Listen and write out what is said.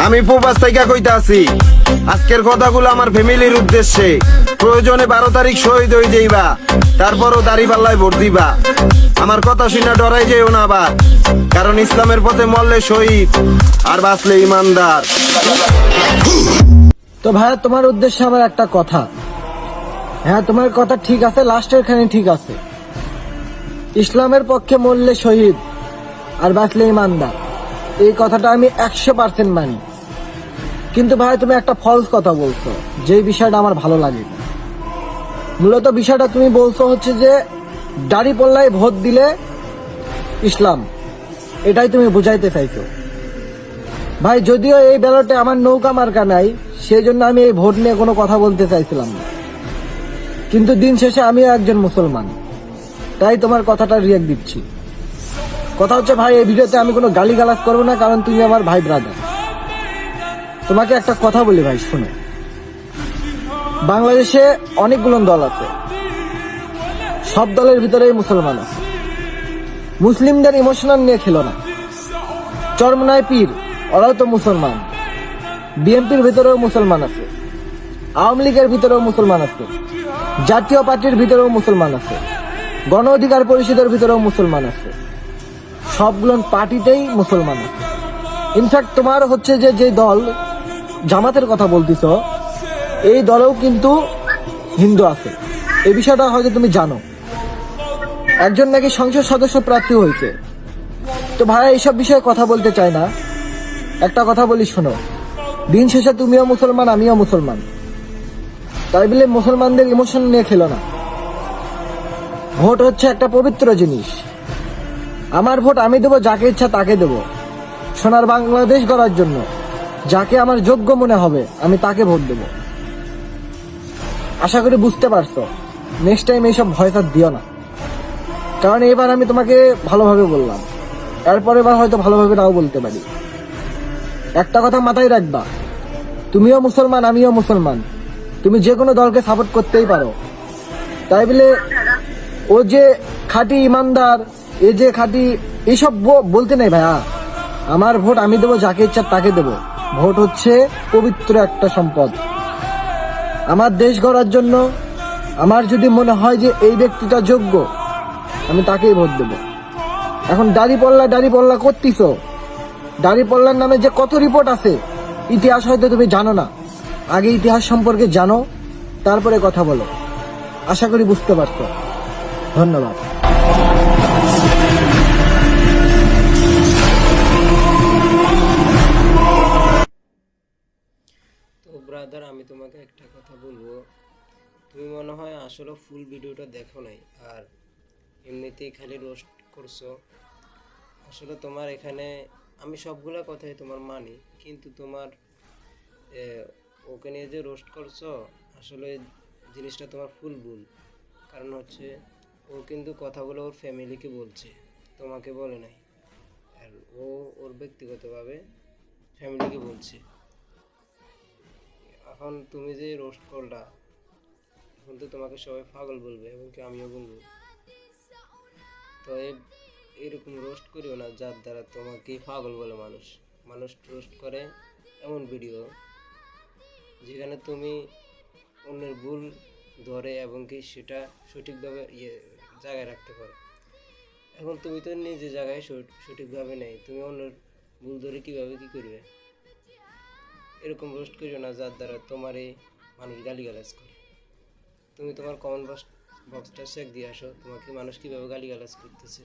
আমি প্রবাস থেকে কইতে আছি, আজকের কথাগুলো আমার ফ্যামিলির উদ্দেশ্যে। প্রয়োজনে 12 তারিখ শহীদ হয়ে যাইবা, তারপরও দাড়ি পাল্লায় ভোট দিবা। আমার কথা শুনে ডরাই যেও না আবার, কারণ ইসলামের পথে মরলে শহীদ আর বাঁচলে ইমানদার। তো ভাইয়া, তোমার উদ্দেশ্যে আমার একটা কথা। হ্যাঁ, তোমার কথা ঠিক আছে, লাস্টের খানে ঠিক আছে। ইসলামের পক্ষে মরলে শহীদ আর বাঁচলে ইমানদার, এই কথাটা আমি 100% মানি। কিন্তু ভাই, তুমি একটা ফলস কথা বলছো, যে বিষয়টা আমার ভালো লাগে। মূলত বিষয়টা তুমি বলছো হচ্ছে যে দাড়ি পাল্লায় ভোট দিলে ইসলাম, এটাই তুমি বুঝাইতে চাইছো। ভাই, যদিও এই ব্যালটে আমার নৌকা মার্কা নাই, সেই জন্য আমি এই ভোট নিয়ে কোনো কথা বলতে চাইছিলাম না। কিন্তু দিন শেষে আমিও একজন মুসলমান, তাই তোমার কথাটা রিয়েক্ট দিচ্ছি। কথা হচ্ছে ভাই, এই ভিডিওতে আমি কোনো গালিগালাজ করবো না, কারণ তুমি আমার ভাই ব্রাদার। তোমাকে একটা কথা বলি ভাই, শুনো। বাংলাদেশে অনেকগুলো দল আছে, সব দলের ভিতরেই মুসলমান আছে। মুসলিমদের ইমোশনাল নিয়ে খেলো না। চরমনায় পীর, ওরাও তো মুসলমান। বিএনপির ভিতরেও মুসলমান আছে, আওয়ামী লীগের ভিতরেও মুসলমান আছে, জাতীয় পার্টির ভিতরেও মুসলমান আছে, গণ অধিকার পরিষদের ভিতরেও মুসলমান আছে। সবগুলো পার্টিতেই মুসলমান আছে। ইনফ্যাক্ট তোমার হচ্ছে যে দল জামাতের কথা বলতেছ, এই দলেও কিন্তু হিন্দু আছে। এই বিষয়টা হয়তো তুমি জানো। একজন নাকি সংসদ সদস্য প্রার্থী হয়েছে। তো ভাই, এইসব বিষয়ে কথা বলতে চাই না। একটা কথা বলি, শোনো। দিন শেষে তুমিও মুসলমান, আমিও মুসলমান, তাই বলে মুসলমানদের ইমোশন নিয়ে খেলো না। ভোট হচ্ছে একটা পবিত্র জিনিস। আমার ভোট আমি দেবো যাকে ইচ্ছা তাকে দেবো। সোনার বাংলাদেশ গড়ার জন্য যাকে আমার যোগ্য মনে হবে আমি তাকে ভোট দেবো। আশা করি বুঝতে পারছো। নেক্সট টাইম এইসব ভয় আর দিও না, কারণ এবার আমি তোমাকে ভালোভাবে বললাম, এরপর এবার হয়তো ভালোভাবে নাও বলতে পারি। একটা কথা মাথায় রাখবা, তুমিও মুসলমান, আমিও মুসলমান। তুমি যে কোনো দলকে সাপোর্ট করতেই পারো, তাই বলে ও যে খাঁটি ইমানদার, এ যে খাঁটি, এইসব বলতে নেই ভাইয়া। আমার ভোট আমি দেবো যাকে ইচ্ছা তাকে দেবো। ভোট হচ্ছে পবিত্র একটা সম্পদ। আমার দেশ গড়ার জন্য আমার যদি মনে হয় যে এই ব্যক্তিটা যোগ্য, আমি তাকেই ভোট দেবো। এখন দাড়ি পাল্লা করতিস, দাড়ি পাল্লার নামে যে কত রিপোর্ট আছে, ইতিহাস হয়তো তুমি জানো না। আগে ইতিহাস সম্পর্কে জানো, তারপরে কথা বলো। আশা করি বুঝতে পারছো। ধন্যবাদ। তো ব্রাদার, আমি তোমাকে একটা কথা বলবো। তুমি মনে হয় আসলে ফুল ভিডিওটা দেখো নাই, আর এমনিতেই খালি রোস্ট করছো। আসলে তোমার এখানে আমি সবগুলা কথাই তোমার মানি, কিন্তু তোমার ওকে নিয়ে যে রোস্ট করছো, আসলে জিনিসটা তোমার ফুল ভুল। কারণ হচ্ছে ও কিন্তু কথাগুলো ওর ফ্যামিলিকে বলছে, তোমাকে বলে নাই। আর ও ওর ব্যক্তিগতভাবে ফ্যামিলিকে বলছে। এখন তুমি যে রোস্ট করলা, এখন তো তোমাকে সবাই পাগল বলবে, এবং কি আমিও বলবো। তো এরকম রোস্ট করিও না যার দ্বারা তোমাকে পাগল বলে মানুষ। মানুষ রোস্ট করে এমন ভিডিও যেখানে তুমি অন্যের ভুল ধরে এবং কি সেটা সঠিকভাবে জায়গায় রাখতে পারো। এখন তুমি তো নিজে জায়গায় সঠিকভাবে নেই, তুমি অন্যের ভুল ধরে কীভাবে কী করবে? এরকম রোস্ট করিও না যার দ্বারা তোমার এই মানুষ গালিগালাজ করে। তুমি তোমার কমেন্ট বক্সটা চেক দিয়ে আসো, তোমাকে মানুষ কীভাবে গালিগালাজ করতেছে।